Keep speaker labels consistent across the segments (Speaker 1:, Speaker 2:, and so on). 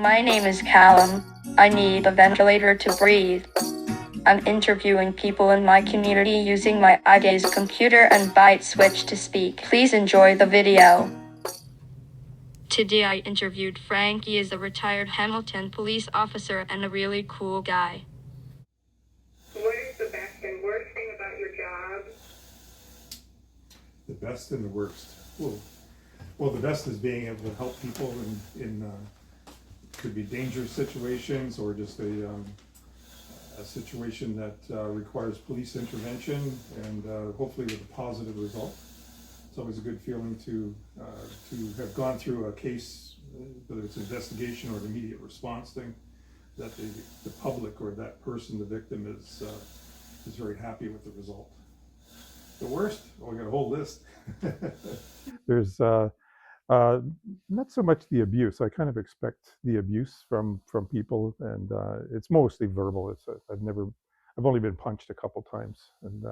Speaker 1: my name is Callum. I need a ventilator to breathe. I'm interviewing people in my community using my eye gaze computer and byte switch to speak. Please enjoy the video. Today I interviewed Frank. He is a retired Hamilton police officer and a really cool guy.
Speaker 2: What is the best and worst thing about your job?
Speaker 3: The best and the worst. Well, the best is being able to help people in could be dangerous situations or just a situation that requires police intervention and hopefully with a positive result. It's always a good feeling to have gone through a case, whether it's an investigation or an immediate response thing, that the public or that person, the victim, is very happy with the result. The worst? Oh, I got a whole list. There's not so much the abuse. I kind of expect the abuse from people, and it's mostly verbal. I've only been punched a couple times, and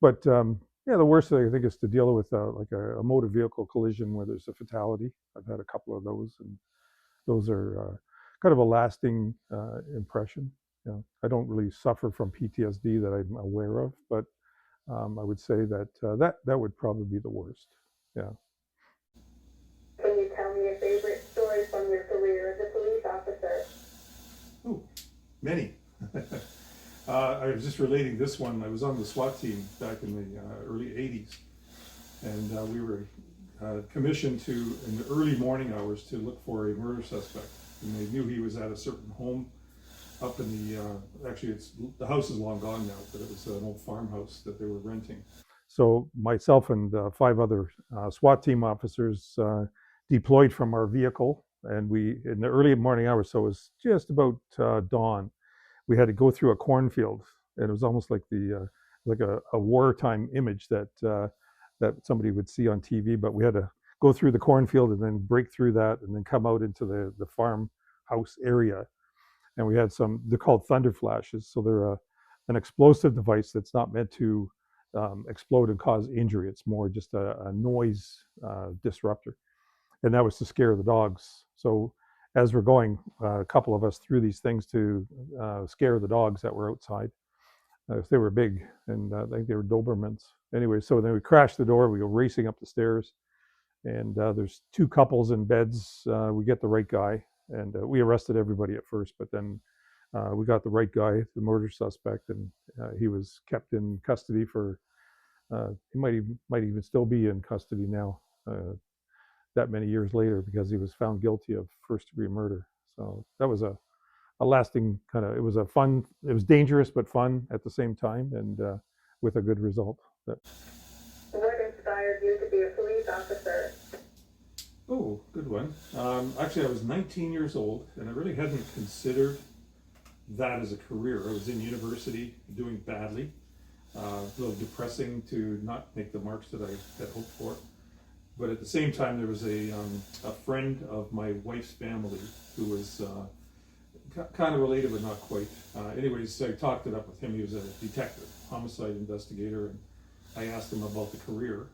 Speaker 3: but yeah, the worst thing I think is to deal with like a motor vehicle collision where there's a fatality. I've had a couple of those, and those are kind of a lasting impression. You know, I don't really suffer from PTSD that I'm aware of, but I would say that that would probably be the worst. Yeah.
Speaker 2: Can you tell me a favorite story from your career as a police officer?
Speaker 3: Oh, many. I was just relating this one. I was on the SWAT team back in the early 80s, and we were commissioned to, in the early morning hours, to look for a murder suspect. And they knew he was at a certain home up in the, actually the house is long gone now, but it was an old farmhouse that they were renting. So myself and 5 other SWAT team officers deployed from our vehicle, and we, in the early morning hours, so it was just about dawn, we had to go through a cornfield, and it was almost like like a wartime image that that somebody would see on TV, but we had to go through the cornfield and then break through that and then come out into the farmhouse area. And we had they're called thunder flashes. So they're an explosive device that's not meant to explode and cause injury. It's more just a noise disruptor. And that was to scare the dogs. So as we're going, a couple of us threw these things to scare the dogs that were outside. They were big, and I think they were Dobermans. Anyway, so then we crashed the door. We go racing up the stairs, and there's 2 couples in beds. We get the right guy, and we arrested everybody at first, but then we got the right guy, the murder suspect, and he was kept in custody for. He might even still be in custody now, that many years later, because he was found guilty of first-degree murder. So that was a lasting kind of. It was dangerous but fun at the same time, and with a good result.
Speaker 2: What inspired you to be a police officer?
Speaker 3: Oh, good one. Actually, I was 19 years old, and I really hadn't considered that as a career. I was in university doing badly, a little depressing to not make the marks that I had hoped for. But at the same time, there was a friend of my wife's family who was kind of related, but not quite. Anyways, I talked it up with him. He was a detective, homicide investigator, and I asked him about the career.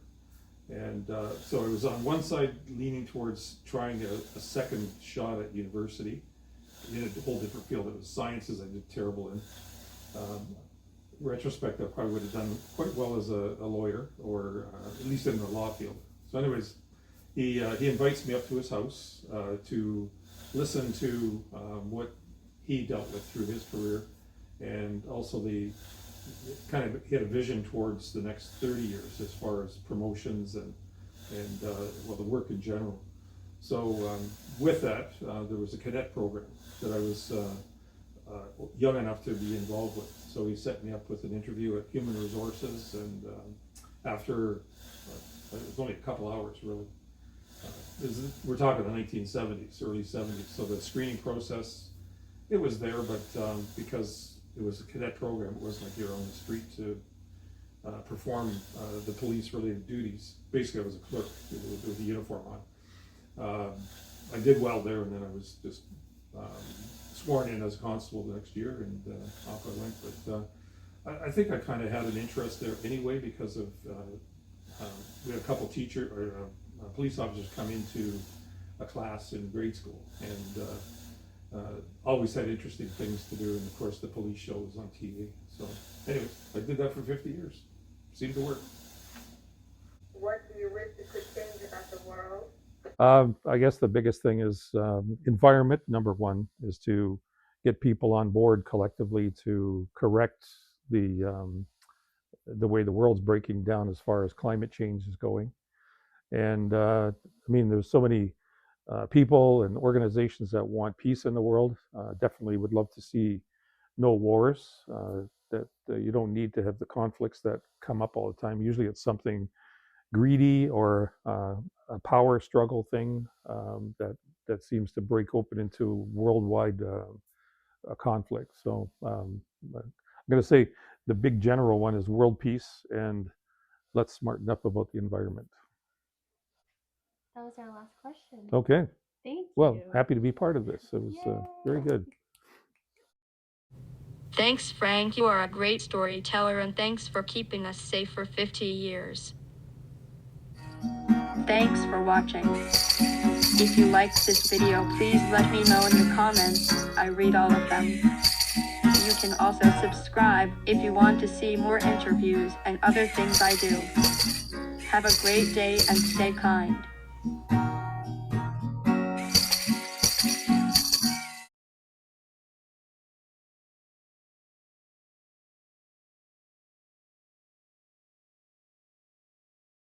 Speaker 3: And so I was on one side leaning towards trying a second shot at university in a whole different field. It was sciences I did terrible in. Retrospect, I probably would have done quite well as a lawyer, or at least in the law field. So anyways, he invites me up to his house to listen to what he dealt with through his career, and also he had a vision towards the next 30 years as far as promotions and well, the work in general. So with that, there was a cadet program that I was young enough to be involved with. So he set me up with an interview at Human Resources, and after it was only a couple hours really. We're talking the 1970s, early 70s. So the screening process, it was there, but because it was a cadet program, it wasn't like you're on the street to perform the police-related duties. Basically, I was a clerk with a uniform on. I did well there, and then I was just sworn in as a constable the next year, and off I went. But I think I kind of had an interest there anyway, because of we had a couple police officers come into a class in grade school, and always had interesting things to do, and of course the police show was on TV. So anyways, I did that for 50 years. Seemed to work.
Speaker 2: What do you wish you could change about the world?
Speaker 3: I guess the biggest thing is environment. Number one is to get people on board collectively to correct the way the world's breaking down as far as climate change is going. And I mean, there's so many people and organizations that want peace in the world. Definitely would love to see no wars. That you don't need to have the conflicts that come up all the time. Usually, it's something greedy or a power struggle thing that seems to break open into worldwide conflict. So I'm going to say the big general one is world peace, and let's smarten up about the environment.
Speaker 4: That was our last question.
Speaker 3: Okay.
Speaker 4: Thank
Speaker 3: Well,
Speaker 4: you.
Speaker 3: happy to be part of this. It was very good.
Speaker 1: Thanks, Frank. You are a great storyteller, and thanks for keeping us safe for 50 years. Thanks for watching. If you liked this video, please let me know in the comments. I read all of them. You can also subscribe if you want to see more interviews and other things I do. Have a great day and stay kind.